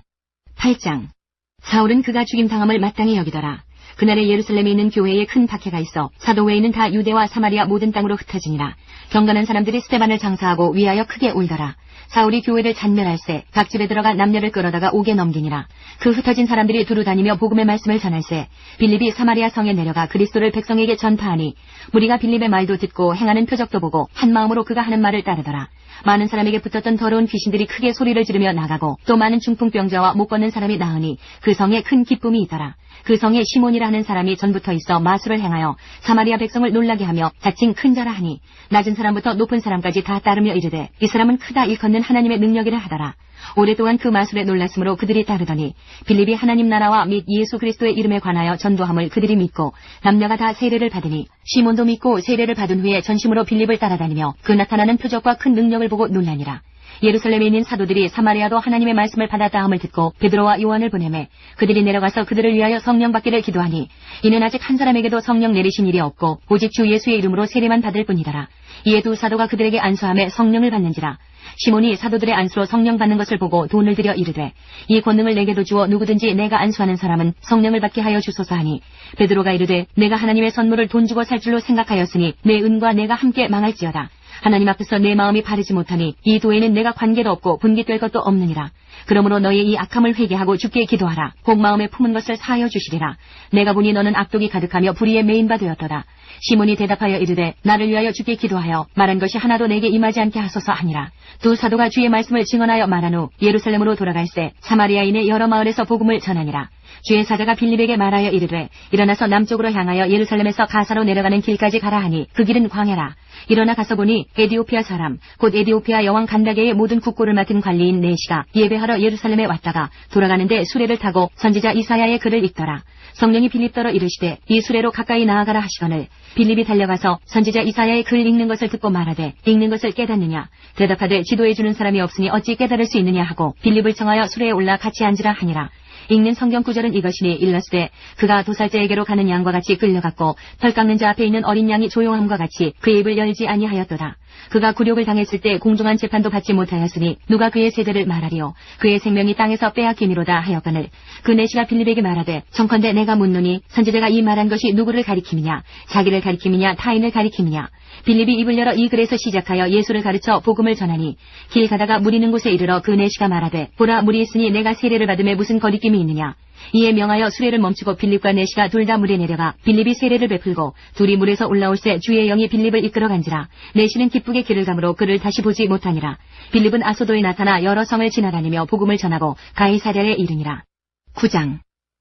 [SPEAKER 2] 8장. 사울은 그가 죽임당함을 마땅히 여기더라. 그날에 예루살렘에 있는 교회에 큰 박해가 있어 사도 외에는 다 유대와 사마리아 모든 땅으로 흩어지니라. 경건한 사람들이 스데반을 장사하고 위하여 크게 울더라. 사울이 교회를 잔멸할세 각 집에 들어가 남녀를 끌어다가 옥에 넘기니라. 그 흩어진 사람들이 두루 다니며 복음의 말씀을 전할세 빌립이 사마리아 성에 내려가 그리스도를 백성에게 전파하니 무리가 빌립의 말도 듣고 행하는 표적도 보고 한 마음으로 그가 하는 말을 따르더라. 많은 사람에게 붙었던 더러운 귀신들이 크게 소리를 지르며 나가고 또 많은 중풍병자와 못 걷는 사람이 나으니 그 성에 큰 기쁨이 있더라. 그 성에 시몬이라 하는 사람이 전부터 있어 마술을 행하여 사마리아 백성을 놀라게 하며 자칭 큰 자라 하니 낮은 사람부터 높은 사람까지 다 따르며 이르되 이 사람은 크다 일컫는 하나님의 능력이라 하더라. 오랫동안 그 마술에 놀랐으므로 그들이 따르더니 빌립이 하나님 나라와 및 예수 그리스도의 이름에 관하여 전도함을 그들이 믿고 남녀가 다 세례를 받으니 시몬도 믿고 세례를 받은 후에 전심으로 빌립을 따라다니며 그 나타나는 표적과 큰 능력을 보고 놀라니라. 예루살렘에 있는 사도들이 사마리아도 하나님의 말씀을 받았다 함을 듣고 베드로와 요한을 보내매 그들이 내려가서 그들을 위하여 성령 받기를 기도하니 이는 아직 한 사람에게도 성령 내리신 일이 없고 오직 주 예수의 이름으로 세례만 받을 뿐이더라. 이에 두 사도가 그들에게 안수하며 성령을 받는지라. 시몬이 사도들의 안수로 성령 받는 것을 보고 돈을 들여 이르되 이 권능을 내게도 주어 누구든지 내가 안수하는 사람은 성령을 받게 하여 주소서 하니 베드로가 이르되 내가 하나님의 선물을 돈 주고 살 줄로 생각하였으니 내 은과 내가 함께 망할지어다. 하나님 앞에서 내 마음이 바르지 못하니 이 도에는 내가 관계도 없고 분깃될 것도 없느니라. 그러므로 너의 이 악함을 회개하고 주께 기도하라. 복 마음에 품은 것을 사하여 주시리라. 내가 보니 너는 악독이 가득하며 불의에 메인 바 되었도다. 시몬이 대답하여 이르되 나를 위하여 주께 기도하여 말한 것이 하나도 내게 임하지 않게 하소서 하니라. 두 사도가 주의 말씀을 증언하여 말한 후 예루살렘으로 돌아갈새 사마리아인의 여러 마을에서 복음을 전하니라. 주의 사자가 빌립에게 말하여 이르되 일어나서 남쪽으로 향하여 예루살렘에서 가사로 내려가는 길까지 가라 하니 그 길은 광야라. 일어나 가서 보니 에디오피아 사람 곧 에디오피아 여왕 간다게의 모든 국고를 맡은 관리인 네시가 예배하러 예루살렘에 왔다가 돌아가는데 수레를 타고 선지자 이사야의 글을 읽더라. 성령이 빌립더러 이르시되 이 수레로 가까이 나아가라 하시거늘 빌립이 달려가서 선지자 이사야의 글 읽는 것을 듣고 말하되 읽는 것을 깨닫느냐 대답하되 지도해 주는 사람이 없으니 어찌 깨달을 수 있느냐 하고 빌립을 청하여 수레에 올라 같이 앉으라 하니라. 읽는 성경 구절은 이것이니 일러스되 그가 도살자에게로 가는 양과 같이 끌려갔고 털 깎는 자 앞에 있는 어린 양이 조용함과 같이 그의 입을 열지 아니하였도다. 그가 굴욕을 당했을 때 공정한 재판도 받지 못하였으니 누가 그의 세대를 말하리요. 그의 생명이 땅에서 빼앗기미로다 하였거늘 그 내시가 빌립에게 말하되 청컨대 내가 묻노니 선지자가 이 말한 것이 누구를 가리킴이냐 자기를 가리킴이냐 타인을 가리킴이냐. 빌립이 입을 열어 이 글에서 시작하여 예수를 가르쳐 복음을 전하니 길 가다가 물 있는 곳에 이르러 그 내시가 말하되 보라 물이 있으니 내가 세례를 받음에 무슨 거리낌이 있느냐. 이에 명하여 수레를 멈추고 빌립과 내시가 둘 다 물에 내려가 빌립이 세례를 베풀고 둘이 물에서 올라올새 주의 영이 빌립을 이끌어간지라. 내시는 기쁘게 길을 가므로 그를 다시 보지 못하니라. 빌립은 아소도에 나타나 여러 성을 지나다니며 복음을 전하고 가이사랴에 이르니라. 9장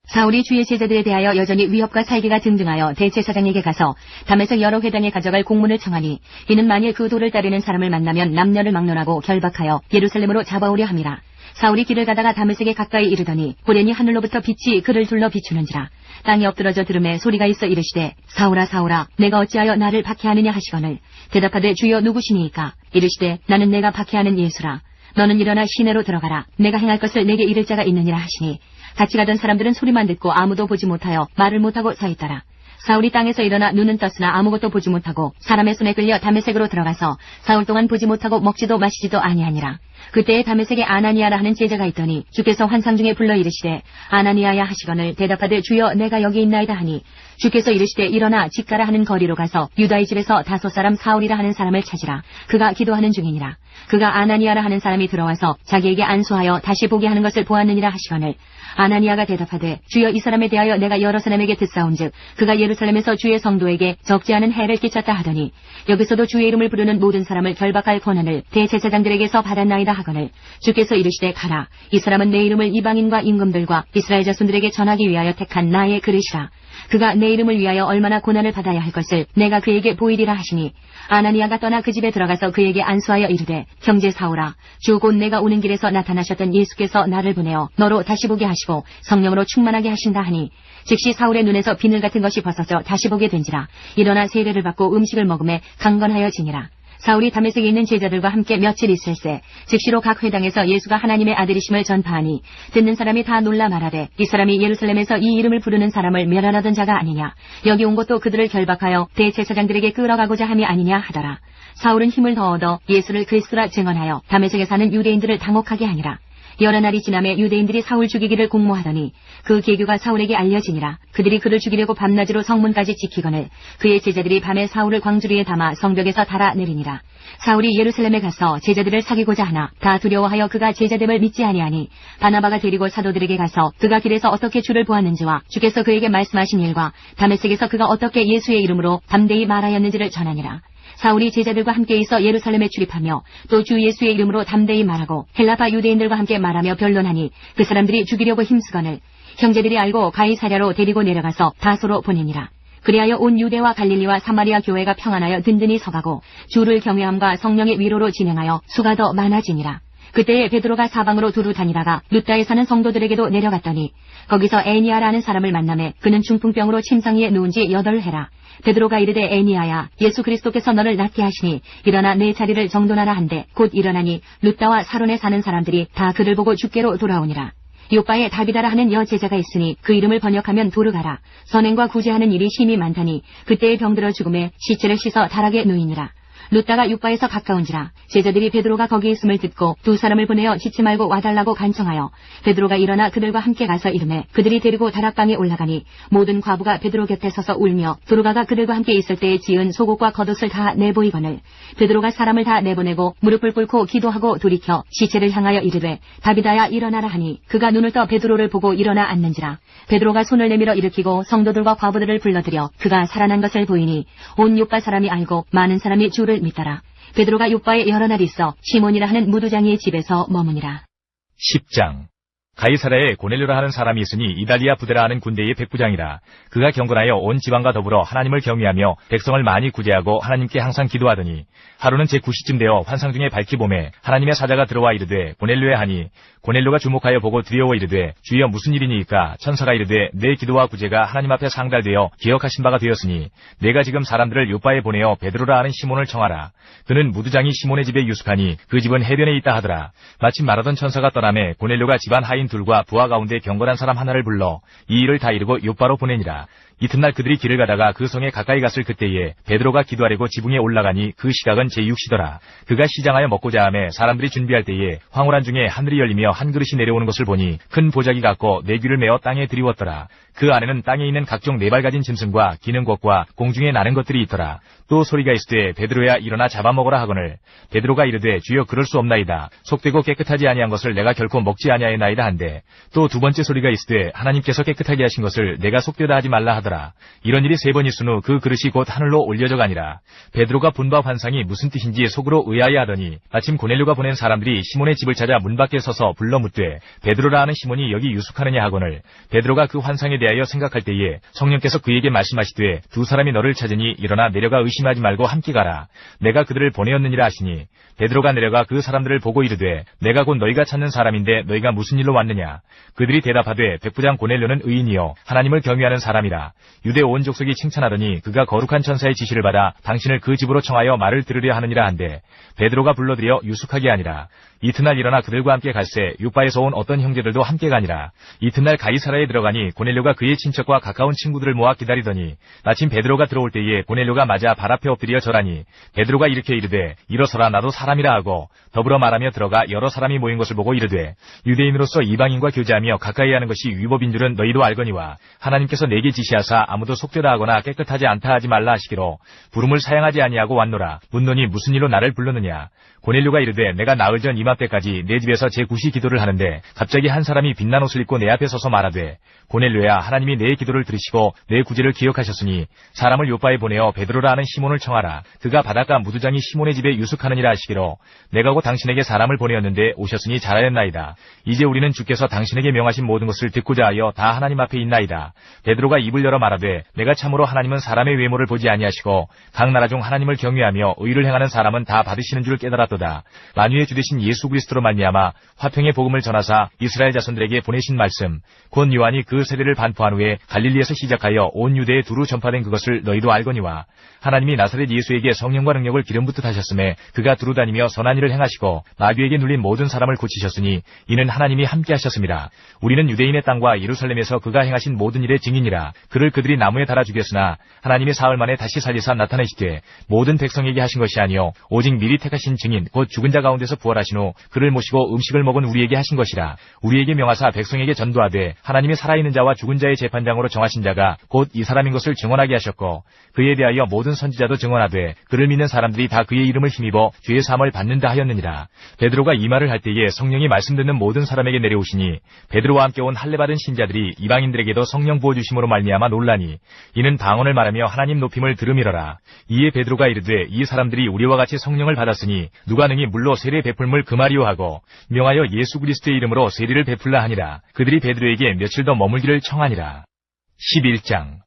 [SPEAKER 2] 사울이 주의 제자들에 대하여 여전히 위협과 살기가 등등하여 대제사장에게 가서 담에서 여러 회당에 가져갈 공문을 청하니 이는 만일 그 도를 따르는 사람을 만나면 남녀를 막론하고 결박하여 예루살렘으로 잡아오려 함이라. 사울이 길을 가다가 다메섹에 가까이 이르더니 보려니 하늘로부터 빛이 그를 둘러 비추는지라. 땅에 엎드러져 들음에 소리가 있어 이르시되 사울아 사울아 내가 어찌하여 나를 박해하느냐 하시거늘 대답하되 주여 누구시니이까. 이르시되 나는 내가 박해하는 예수라. 너는 일어나 시내로 들어가라. 내가 행할 것을 내게 이를 자가 있느니라 하시니 같이 가던 사람들은 소리만 듣고 아무도 보지 못하여 말을 못하고 서 있더라. 사울이 땅에서 일어나 눈은 떴으나 아무것도 보지 못하고 사람의 손에 끌려 다메섹으로 들어가서 사흘 동안 보지 못하고 먹지도 마시지도 아니하니라. 그때에 다메섹에 아나니아라 하는 제자가 있더니 주께서 환상 중에 불러 이르시되 아나니아야 하시거늘 대답하되 주여 내가 여기 있나이다 하니 주께서 이르시되 일어나 집 가라 하는 거리로 가서 유다의 집에서 다소 사람 사울이라 하는 사람을 찾으라. 그가 기도하는 중이니라. 그가 아나니아라 하는 사람이 들어와서 자기에게 안수하여 다시 보게 하는 것을 보았느니라 하시거늘 아나니아가 대답하되 주여 이 사람에 대하여 내가 여러 사람에게 듣사온즉 그가 예루살렘에서 주의 성도에게 적지 않은 해를 끼쳤다 하더니 여기서도 주의 이름을 부르는 모든 사람을 결박할 권한을 대제사장들에게서 받았나이다 하거늘 주께서 이르시되 가라. 이 사람은 내 이름을 이방인과 임금들과 이스라엘 자손들에게 전하기 위하여 택한 나의 그릇이라. 그가 내 이름을 위하여 얼마나 고난을 받아야 할 것을 내가 그에게 보이리라 하시니 아나니아가 떠나 그 집에 들어가서 그에게 안수하여 이르되 형제 사울아 주 곧 내가 오는 길에서 나타나셨던 예수께서 나를 보내어 너로 다시 보게 하시고 성령으로 충만하게 하신다 하니 즉시 사울의 눈에서 비늘 같은 것이 벗어져 다시 보게 된지라. 일어나 세례를 받고 음식을 먹음에 강건하여지니라. 사울이 다메섹에 있는 제자들과 함께 며칠 있을새 즉시로 각 회당에서 예수가 하나님의 아들이심을 전파하니 듣는 사람이 다 놀라 말하되 이 사람이 예루살렘에서 이 이름을 부르는 사람을 멸하던 자가 아니냐. 여기 온 것도 그들을 결박하여 대제사장들에게 끌어가고자 함이 아니냐 하더라. 사울은 힘을 더 얻어 예수를 그리스도라 증언하여 다메섹에 사는 유대인들을 당혹하게 하니라. 여러 날이 지남에 유대인들이 사울 죽이기를 공모하더니 그 계교가 사울에게 알려지니라. 그들이 그를 죽이려고 밤낮으로 성문까지 지키거늘 그의 제자들이 밤에 사울을 광주리에 담아 성벽에서 달아내리니라. 사울이 예루살렘에 가서 제자들을 사귀고자 하나 다 두려워하여 그가 제자됨을 믿지 아니하니 바나바가 데리고 사도들에게 가서 그가 길에서 어떻게 주를 보았는지와 주께서 그에게 말씀하신 일과 다메섹에서 그가 어떻게 예수의 이름으로 담대히 말하였는지를 전하니라. 사울이 제자들과 함께 있어 예루살렘에 출입하며 또 주 예수의 이름으로 담대히 말하고 헬라파 유대인들과 함께 말하며 변론하니 그 사람들이 죽이려고 힘쓰거늘 형제들이 알고 가이사랴로 데리고 내려가서 다소로 보내니라. 그리하여 온 유대와 갈릴리와 사마리아 교회가 평안하여 든든히 서가고 주를 경외함과 성령의 위로로 진행하여 수가 더 많아지니라. 그때에 베드로가 사방으로 두루 다니다가 룻다에 사는 성도들에게도 내려갔더니 거기서 애니아라는 사람을 만나매 그는 중풍병으로 침상위에 누운 지 8해라. 베드로가 이르되 애니아야 예수 그리스도께서 너를 낫게 하시니 일어나 내 자리를 정돈하라 한데 곧 일어나니 룻다와 사론에 사는 사람들이 다 그를 보고 주께로 돌아오니라. 요바에 다비다라 하는 여제자가 있으니 그 이름을 번역하면 도르가라. 선행과 구제하는 일이 심히 많다니 그때에 병들어 죽음에 시체를 씻어 다락에 누이니라. 룻다가 요바에서 가까운지라. 제자들이 베드로가 거기 있음을 듣고 두 사람을 보내어 짓지 말고 와달라고 간청하여 베드로가 일어나 그들과 함께 가서 이르매 그들이 데리고 다락방에 올라가니 모든 과부가 베드로 곁에 서서 울며 도르가가 그들과 함께 있을 때에 지은 속옷과 겉옷을 다 내보이거늘 베드로가 사람을 다 내보내고 무릎을 꿇고 기도하고 돌이켜 시체를 향하여 이르되 다비다야 일어나라 하니 그가 눈을 떠 베드로를 보고 일어나 앉는지라. 베드로가 손을 내밀어 일으키고 성도들과 과부들을 불러들여 그가 살아난 것을 보이니 온 요빠 사람이 알고 많은 사람이 주를 믿더라. 베드로가 요빠에 여러 날 있어 시몬이라 하는 무두장이의 집에서 머무니라.
[SPEAKER 3] 10장 가이사랴에 고넬료라 하는 사람이 있으니 이달리아 부데라 하는 군대의 백부장이라. 그가 경건하여 온 지방과 더불어 하나님을 경외하며 백성을 많이 구제하고 하나님께 항상 기도하더니 하루는 제 9시쯤 되어 환상 중에 밝히 봄에 하나님의 사자가 들어와 이르되 고넬료에 하니 고넬료가 주목하여 보고 두려워 이르되 주여 무슨 일이니이까. 천사가 이르되 내 기도와 구제가 하나님 앞에 상달되어 기억하신 바가 되었으니 내가 지금 사람들을 요바에 보내어 베드로라 하는 시몬을 청하라. 그는 무두장이 시몬의 집에 유숙하니 그 집은 해변에 있다 하더라. 마침 말하던 천사가 떠나매 고넬료가 집안 하인 둘과 부하 가운데 경건한 사람 하나를 불러 이 일을 다 이루고 요바로 보내니라. 이튿날 그들이 길을 가다가 그 성에 가까이 갔을 그때에 베드로가 기도하려고 지붕에 올라가니 그 시각은 제6시더라. 그가 시장하여 먹고자 하매 사람들이 준비할 때에 황홀한 중에 하늘이 열리며 한 그릇이 내려오는 것을 보니 큰 보자기 같고 네 귀를 메어 땅에 들이웠더라. 그 안에는 땅에 있는 각종 네 발 가진 짐승과 기는 것과 공중에 나는 것들이 있더라. 또 소리가 있으되 베드로야 일어나 잡아먹으라 하거늘 베드로가 이르되 주여 그럴 수 없나이다. 속되고 깨끗하지 아니한 것을 내가 결코 먹지 아니하였나이다 한데 또 두 번째 소리가 있으되 하나님께서 깨끗하게 하신 것을 내가 속되다 하지 말라 하더라. 이런 일이 세 번 있은 후 그 그릇이 곧 하늘로 올려져 가니라. 베드로가 본 바 환상이 무슨 뜻인지 속으로 의아해 하더니 마침 고넬료가 보낸 사람들이 시몬의 집을 찾아 문 밖에 서서 불러 묻되 베드로라 하는 시몬이 여기 유숙하느냐 하거늘 베드로가 그 환상에 대하여 생각할 때에 성령께서 그에게 말씀하시되 두 사람이 너를 찾으니 일어나 내려가 의심하지 말고 함께 가라. 내가 그들을 보내었느니라 하시니 베드로가 내려가 그 사람들을 보고 이르되 내가 곧 너희가 찾는 사람인데 너희가 무슨 일로 왔느냐. 그들이 대답하되 백부장 고넬료는 의인이요 하나님을 경외하는 사람이라. 유대 온 족속이 칭찬하더니 그가 거룩한 천사의 지시를 받아 당신을 그 집으로 청하여 말을 들으려 하느니라 한데 베드로가 불러들여 유숙하게 하니라. 이튿날 일어나 그들과 함께 갈새 요바에서 온 어떤 형제들도 함께 가니라. 이튿날 가이사랴에 들어가니 고넬료가 그의 친척과 가까운 친구들을 모아 기다리더니 마침 베드로가 들어올 때에 고넬료가 맞아 발 앞에 엎드려 절하니 베드로가 일으켜 이르되 일어서라 나도 사람이라 하고 더불어 말하며 들어가 여러 사람이 모인 것을 보고 이르되 유대인으로서 이방인과 교제하며 가까이 하는 것이 위법인 줄은 너희도 알거니와 하나님께서 내게 지시하사 아무도 속되다 하거나 깨끗하지 않다 하지 말라 하시기로 부름을 사양하지 아니하고 왔노라. 묻노니 무슨 일로 나를 불렀느냐. 고넬료가 이르되 내가 나흘 전 이맘때까지 내 집에서 제9시 기도를 하는데 갑자기 한 사람이 빛난 옷을 입고 내 앞에 서서 말하되 고넬료야 하나님이 내 기도를 들으시고 내 구제를 기억하셨으니 사람을 요바에 보내어 베드로라 하는 시몬을 청하라. 그가 바닷가 무두장이 시몬의 집에 유숙하느니라 하시기로 내가 곧 당신에게 사람을 보내었는데 오셨으니 잘하였나이다. 이제 우리는 주께서 당신에게 명하신 모든 것을 듣고자 하여 다 하나님 앞에 있나이다. 베드로가 입을 열어 말하되 내가 참으로 하나님은 사람의 외모를 보지 아니하시고 각 나라 중 하나님을 경외하며 의를 행하는 사람은 다 받으시는 줄 깨달았도다. 만유의 주 되신 예수 그리스도로 말미암아 화평의 복음을 전하사 이스라엘 자손들에게 보내신 말씀 곧 요한이 그 세례를 반포한 후에 갈릴리에서 시작하여 온 유대에 두루 전파된 그것을 너희도 알거니와 하나님이 나사렛 예수에게 성령과 능력을 기름 붓듯 하셨음에 그가 두루 다니며 선한 일을 행하시고 마귀에게 눌린 모든 사람을 고치셨으니 이는 하나님이 함께 하셨습니다. 우리는 유대인의 땅과 예루살렘에서 그가 행하신 모든 일의 증인이라. 그를 그들이 나무에 달아 죽였으나 하나님이 사흘 만에 다시 살리사 나타내시되 모든 백성에게 하신 것이 아니요 오직 미리 택하신 증인 곧 죽은 자 가운데서 부활하신 후 그를 모시고 음식을 먹은 우리에게 하신 것이라. 우리에게 명하사 백성에게 전도하되 하나님이 살아있는 자와 죽은 자의 재판장으로 정하신 자가 곧 이 사람인 것을 증언하게 하셨고 그에 대하여 모든 선지자도 증언하되 그를 믿는 사람들이 다 그의 이름을 힘입어 죄의 사함을 받는다 하였느니라. 베드로가 이 말을 할 때에 성령이 말씀 듣는 모든 사람에게 내려오시니 베드로와 함께 온 할례받은 신자들이 이방인들에게도 성령 부어 주심으로 말미암아 놀라니 이는 방언을 말하며 하나님 높임을 들음이러라. 이에 베드로가 이르되 이 사람들이 우리와 같이 성령을 받았으니 누가 능히 물로 세례 베풀물 금하리오 하고 명하여 예수 그리스도의 이름으로 세례를 베풀라 하니라. 그들이 베드로에게 며칠 더 머물기를 청하니라. 11장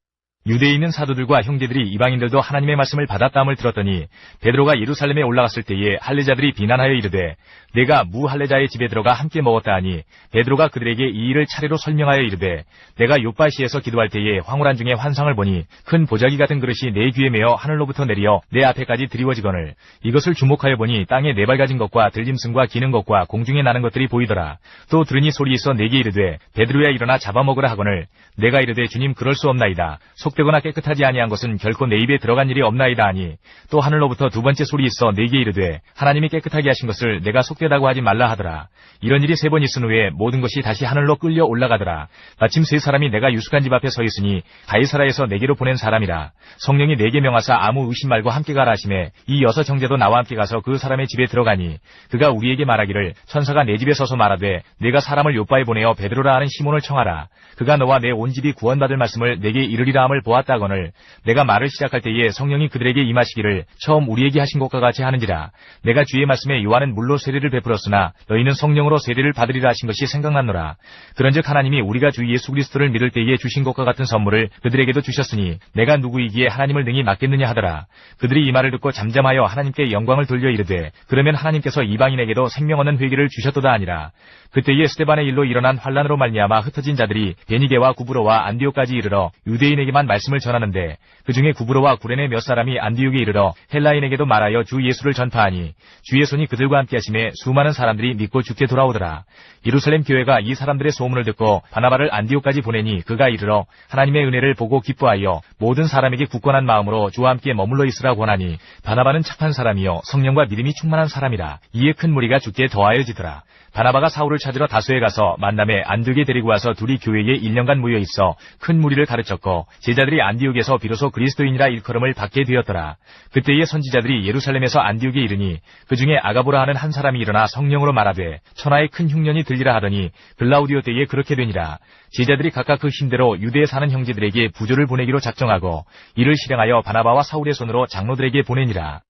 [SPEAKER 3] 유대에 있는 사도들과 형제들이 이방인들도 하나님의 말씀을 받았다함을 들었더니 베드로가 예루살렘에 올라갔을 때에 할례자들이 비난하여 이르되 내가 무할례자의 집에 들어가 함께 먹었다 하니 베드로가 그들에게 이 일을 차례로 설명하여 이르되 내가 요바시에서 기도할 때에 황홀한 중에 환상을 보니 큰 보자기 같은 그릇이 내 귀에 메어 하늘로부터 내려 내 앞에까지 드리워지거늘 이것을 주목하여 보니 땅에 네 발 가진 것과 들짐승과 기는 것과 공중에 나는 것들이 보이더라. 또 들으니 소리 있어 내게 이르되 베드로야 일어나 잡아먹으라 하거늘 내가 이르되 주님 그럴 수 없나이다. 속되거나 깨끗하지 아니한 것은 결코 내 입에 들어간 일이 없나이다 하니 또 하늘로부터 두 번째 소리 있어 내게 이르되 하나님이 깨끗하게 하신 것을 내가 속되다고 하지 말라 하더라. 이런 일이 세 번 있은 후에 모든 것이 다시 하늘로 끌려 올라가더라. 마침 세 사람이 내가 유숙한 집 앞에 서 있으니 가이사랴에서 내게로 보낸 사람이라. 성령이 내게 명하사 아무 의심 말고 함께 가라 하시매 이 여섯 형제도 나와 함께 가서 그 사람의 집에 들어가니 그가 우리에게 말하기를 천사가 내 집에 서서 말하되 내가 사람을 요바에 보내어 베드로라 하는 시몬을 청하라. 그가 너와 내 온 집이 구원받을 말씀을 내게 이르리라 함을 것을 보았다거늘 내가 말을 시작할 때에 성령이 그들에게 임하시기를 처음 우리에게 하신 것과 같이 하는지라. 내가 주의 말씀에 요한은 물로 세례를 베풀었으나 너희는 성령으로 세례를 받으리라 하신 것이 생각났노라. 그런즉 하나님이 우리가 주 예수 그리스도를 믿을 때에 주신 것과 같은 선물을 그들에게도 주셨으니 내가 누구이기에 하나님을 능히 맡겠느냐 하더라. 그들이 이 말을 듣고 잠잠하여 하나님께 영광을 돌려 이르되 그러면 하나님께서 이방인에게도 생명 얻는 회개를 주셨도다 하니라. 그때에 스데반의 일로 일어난 환란으로 말미암아 흩어진 자들이 베니게와 구브로와 안디옥까지 이르러 유대인에게만 말씀을 전하는데 그 중에 구브로와 구레네 몇 사람이 안디옥에 이르러 헬라인에게도 말하여 주 예수를 전파하니 주의 손이 그들과 함께 하심에 수많은 사람들이 믿고 주께 돌아오더라. 예루살렘 교회가 이 사람들의 소문을 듣고 바나바를 안디옥까지 보내니 그가 이르러 하나님의 은혜를 보고 기뻐하여 모든 사람에게 굳건한 마음으로 주와 함께 머물러 있으라 권하니 바나바는 착한 사람이요 성령과 믿음이 충만한 사람이라. 이에 큰 무리가 주께 더하여지더라. 바나바가 사울을 찾으러 다소에 가서 만남에 안디옥에 데리고 와서 둘이 교회에 1년간 모여 있어 큰 무리를 가르쳤고 제자들이 안디옥에서 비로소 그리스도인이라 일컬음을 받게 되었더라. 그때의 선지자들이 예루살렘에서 안디옥에 이르니 그 중에 아가보라 하는 한 사람이 일어나 성령으로 말하되 천하의 큰 흉년이 들리라 하더니 글라우디오 때에 그렇게 되니라. 제자들이 각각 그 힘대로 유대에 사는 형제들에게 부조를 보내기로 작정하고 이를 실행하여 바나바와 사울의 손으로 장로들에게 보내니라.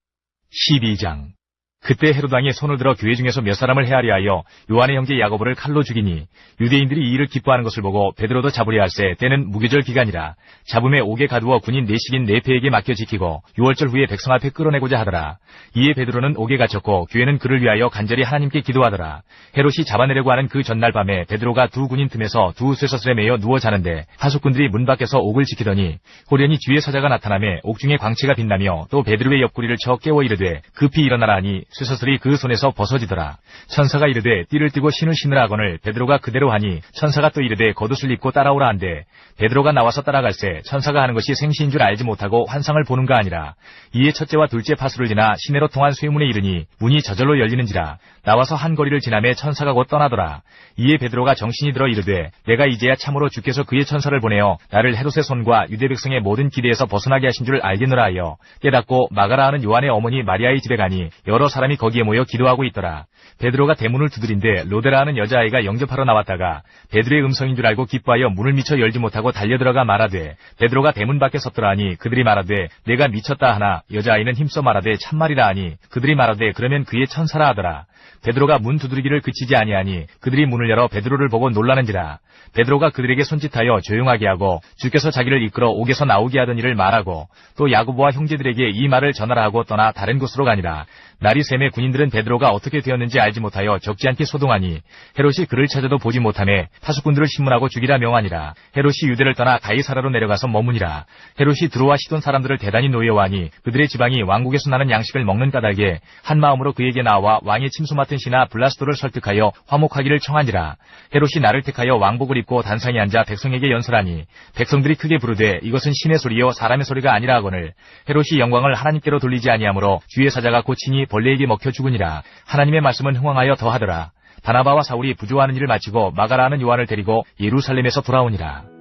[SPEAKER 3] 12장. 그때 헤롯 왕이 손을 들어 교회 중에서 몇 사람을 헤아려 하여 요한의 형제 야고보를 칼로 죽이니 유대인들이 이 일을 기뻐하는 것을 보고 베드로도 잡으려 할세 때는 무교절 기간이라. 잡음에 옥에 가두어 군인 내식인 네페에게 맡겨 지키고 6월절 후에 백성 앞에 끌어내고자 하더라. 이에 베드로는 옥에 갇혔고 교회는 그를 위하여 간절히 하나님께 기도하더라. 헤롯이 잡아내려고 하는 그 전날 밤에 베드로가 두 군인 틈에서 두 쇠사슬에 매여 누워 자는데 하숙군들이 문 밖에서 옥을 지키더니 호련히 주의 사자가 나타나매 옥중에 광채가 빛나며 또 베드로의 옆구리를 쳐 깨워 이르되 급히 일어나라 하니 쇠사슬이 그 손에서 벗어지더라. 천사가 이르되 띠를 띠고 신을 신으라 하거늘 베드로가 그대로 하니 천사가 또 이르되 겉옷을 입고 따라오라 한데 베드로가 나와서 따라갈새 천사가 하는 것이 생시인 줄 알지 못하고 환상을 보는가 아니라. 이에 첫째와 둘째 파수를 지나 시내로 통한 쇠문에 이르니 문이 저절로 열리는지라. 나와서 한 거리를 지나매 천사가 곧 떠나더라. 이에 베드로가 정신이 들어 이르되 내가 이제야 참으로 주께서 그의 천사를 보내어 나를 헤롯의 손과 유대 백성의 모든 기대에서 벗어나게 하신 줄 알겠노라 하여 깨닫고 마가라 하는 요한의 어머니 마리아의 집에 가니 여러 사람이 거기에 모여 기도하고 있더라. 베드로가 대문을 두드린데 로데라 하는 여자아이가 영접하러 나왔다가 베드로의 음성인 줄 알고 기뻐하여 문을 미쳐 열지 못하고 달려들어가 말하되 베드로가 대문 밖에 섰더라 하니 그들이 말하되 내가 미쳤다 하나 여자아이는 힘써 말하되 참말이라 하니 그들이 말하되 그러면 그의 천사라 하더라. 베드로가 문 두드리기를 그치지 아니하니 그들이 문을 열어 베드로를 보고 놀라는지라. 베드로가 그들에게 손짓하여 조용하게 하고 주께서 자기를 이끌어 옥에서 나오게 하던 일을 말하고 또 야고보와 형제들에게 이 말을 전하라 하고 떠나 다른 곳으로 가니라. 날이 샘에 군인들은 베드로가 어떻게 되었는지 알지 못하여 적지 않게 소동하니 헤롯이 그를 찾아도 보지 못하매 파수꾼들을 신문하고 죽이라 명하니라. 헤롯이 유대를 떠나 가이사라로 내려가서 머무니라. 헤롯이 드로와 시돈 사람들을 대단히 노여워하니 그들의 지방이 왕국에서 나는 양식을 먹는 까닭에 한 마음으로 그에게 나와 왕의 침수 맡은 신하 블라스도를 설득하여 화목하기를 청하니라. 헤롯이 나를 택하여 왕복을 입고 단상에 앉아 백성에게 연설하니 백성들이 크게 부르되 이것은 신의 소리요 사람의 소리가 아니라 하거늘 헤롯이 영광을 하나님께로 돌리지 아니하므로 주의 사자가 고치니 벌레에게 먹혀 죽으니라. 하나님의 말씀은 흥황하여 더하더라. 바나바와 사울이 부조하는 일을 마치고 마가라 하는 요한을 데리고 예루살렘에서 돌아오니라.